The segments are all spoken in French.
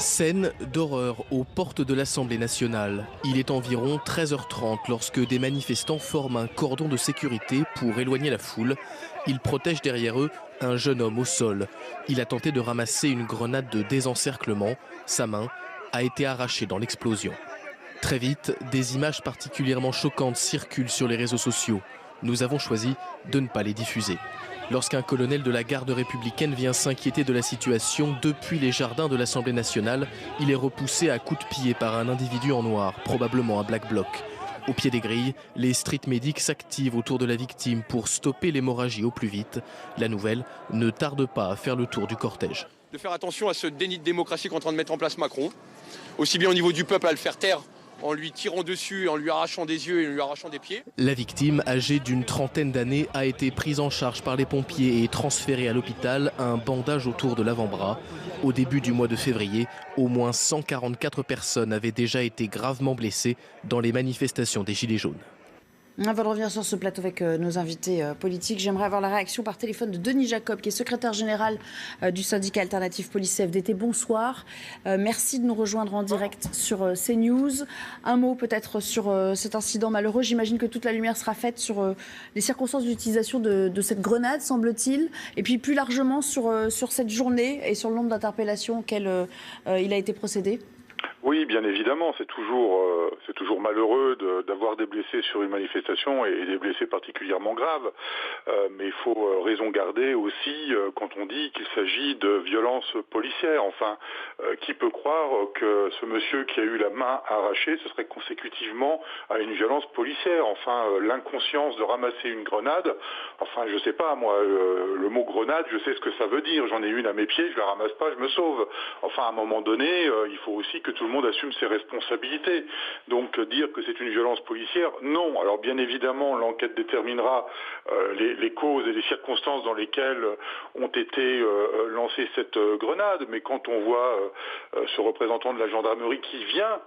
Scène d'horreur aux portes de l'Assemblée nationale. Il est environ 13h30 lorsque des manifestants forment un cordon de sécurité pour éloigner la foule. Ils protègent derrière eux un jeune homme au sol. Il a tenté de ramasser une grenade de désencerclement. Sa main a été arrachée dans l'explosion. Très vite, des images particulièrement choquantes circulent sur les réseaux sociaux. Nous avons choisi de ne pas les diffuser. Lorsqu'un colonel de la garde républicaine vient s'inquiéter de la situation depuis les jardins de l'Assemblée nationale, il est repoussé à coups de pied par un individu en noir, probablement un black bloc. Au pied des grilles, les street medics s'activent autour de la victime pour stopper l'hémorragie au plus vite. La nouvelle ne tarde pas à faire le tour du cortège. De faire attention à ce déni de démocratie qu'est en train de mettre en place Macron, aussi bien au niveau du peuple à le faire taire en lui tirant dessus, en lui arrachant des yeux et en lui arrachant des pieds. La victime, âgée d'une trentaine d'années, a été prise en charge par les pompiers et transférée à l'hôpital, un bandage autour de l'avant-bras. Au début du mois de février, au moins 144 personnes avaient déjà été gravement blessées dans les manifestations des Gilets jaunes. Avant de revenir sur ce plateau avec nos invités politiques, j'aimerais avoir la réaction par téléphone de Denis Jacob, qui est secrétaire général du syndicat alternatif police CFDT. Bonsoir. Merci de nous rejoindre en direct sur CNews. Un mot peut-être sur cet incident malheureux. J'imagine que toute la lumière sera faite sur les circonstances d'utilisation de cette grenade, semble-t-il. Et puis plus largement sur cette journée et sur le nombre d'interpellations auxquelles il a été procédé. Oui, bien évidemment, c'est toujours malheureux d'avoir des blessés sur une manifestation et des blessés particulièrement graves. Mais il faut raison garder aussi quand on dit qu'il s'agit de violences policières. Enfin, qui peut croire que ce monsieur qui a eu la main arrachée, ce serait consécutivement à une violence policière? Enfin, l'inconscience de ramasser une grenade, enfin, je sais pas, moi, le mot grenade, je sais ce que ça veut dire. J'en ai une à mes pieds, je la ramasse pas, je me sauve. Enfin, à un moment donné, il faut aussi que tout le monde assume ses responsabilités. Donc dire que c'est une violence policière, non. Alors bien évidemment, l'enquête déterminera les causes et les circonstances dans lesquelles ont été lancées cette grenade. Mais quand on voit ce représentant de la gendarmerie qui vient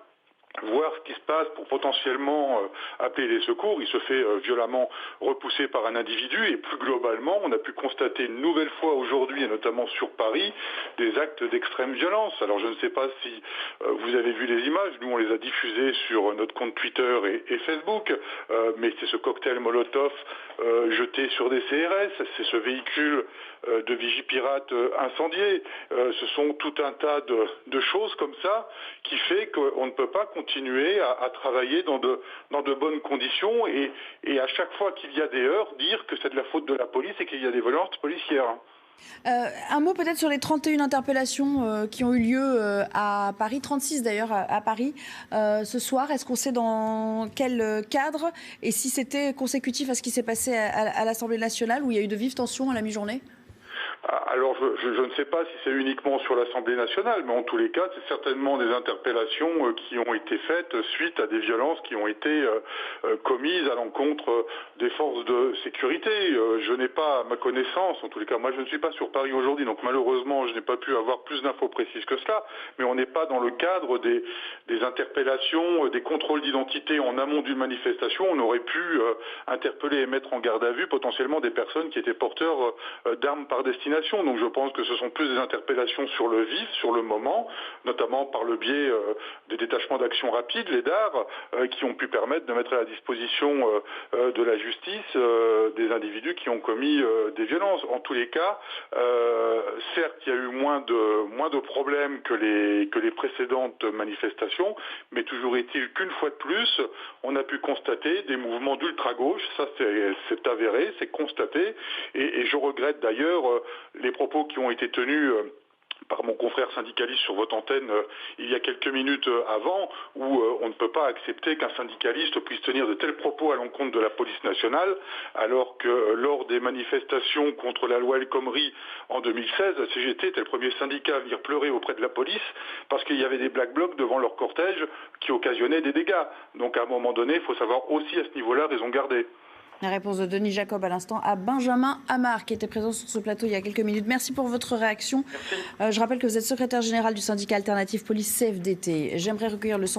voir ce qui se passe pour potentiellement appeler les secours, il se fait violemment repousser par un individu et plus globalement, on a pu constater une nouvelle fois aujourd'hui, et notamment sur Paris, des actes d'extrême violence. Alors je ne sais pas si vous avez vu les images, nous on les a diffusées sur notre compte Twitter et Facebook, mais c'est ce cocktail Molotov jeté sur des CRS, c'est ce véhicule de Vigipirate incendié, ce sont tout un tas de choses comme ça qui fait qu'on ne peut pas continuer à travailler dans de bonnes conditions et à chaque fois qu'il y a des heurts, dire que c'est de la faute de la police et qu'il y a des violences policières. Un mot peut-être sur les 31 interpellations qui ont eu lieu à Paris, 36 d'ailleurs à Paris ce soir. Est-ce qu'on sait dans quel cadre et si c'était consécutif à ce qui s'est passé à l'Assemblée nationale où il y a eu de vives tensions à la mi-journée ? Alors je ne sais pas si c'est uniquement sur l'Assemblée nationale, mais en tous les cas, c'est certainement des interpellations qui ont été faites suite à des violences qui ont été commises à l'encontre des forces de sécurité. Je n'ai pas à ma connaissance, en tous les cas, moi je ne suis pas sur Paris aujourd'hui, donc malheureusement je n'ai pas pu avoir plus d'infos précises que cela, mais on n'est pas dans le cadre des interpellations, des contrôles d'identité en amont d'une manifestation. On aurait pu interpeller et mettre en garde à vue potentiellement des personnes qui étaient porteurs d'armes par destination. Donc je pense que ce sont plus des interpellations sur le vif, sur le moment, notamment par le biais des détachements d'action rapide, les DAR, qui ont pu permettre de mettre à la disposition de la justice des individus qui ont commis des violences. En tous les cas, certes, il y a eu moins de problèmes que les précédentes manifestations, mais toujours est-il qu'une fois de plus, on a pu constater des mouvements d'ultra-gauche, ça c'est avéré, c'est constaté, et je regrette d'ailleurs les propos qui ont été tenus par mon confrère syndicaliste sur votre antenne il y a quelques minutes avant, où on ne peut pas accepter qu'un syndicaliste puisse tenir de tels propos à l'encontre de la police nationale, alors que lors des manifestations contre la loi El Khomri en 2016, la CGT était le premier syndicat à venir pleurer auprès de la police parce qu'il y avait des black blocs devant leur cortège qui occasionnaient des dégâts. Donc à un moment donné, il faut savoir aussi à ce niveau-là raison garder. La réponse de Denis Jacob à l'instant à Benjamin Amar qui était présent sur ce plateau il y a quelques minutes. Merci pour votre réaction. Je rappelle que vous êtes secrétaire général du syndicat alternatif police CFDT. J'aimerais recueillir le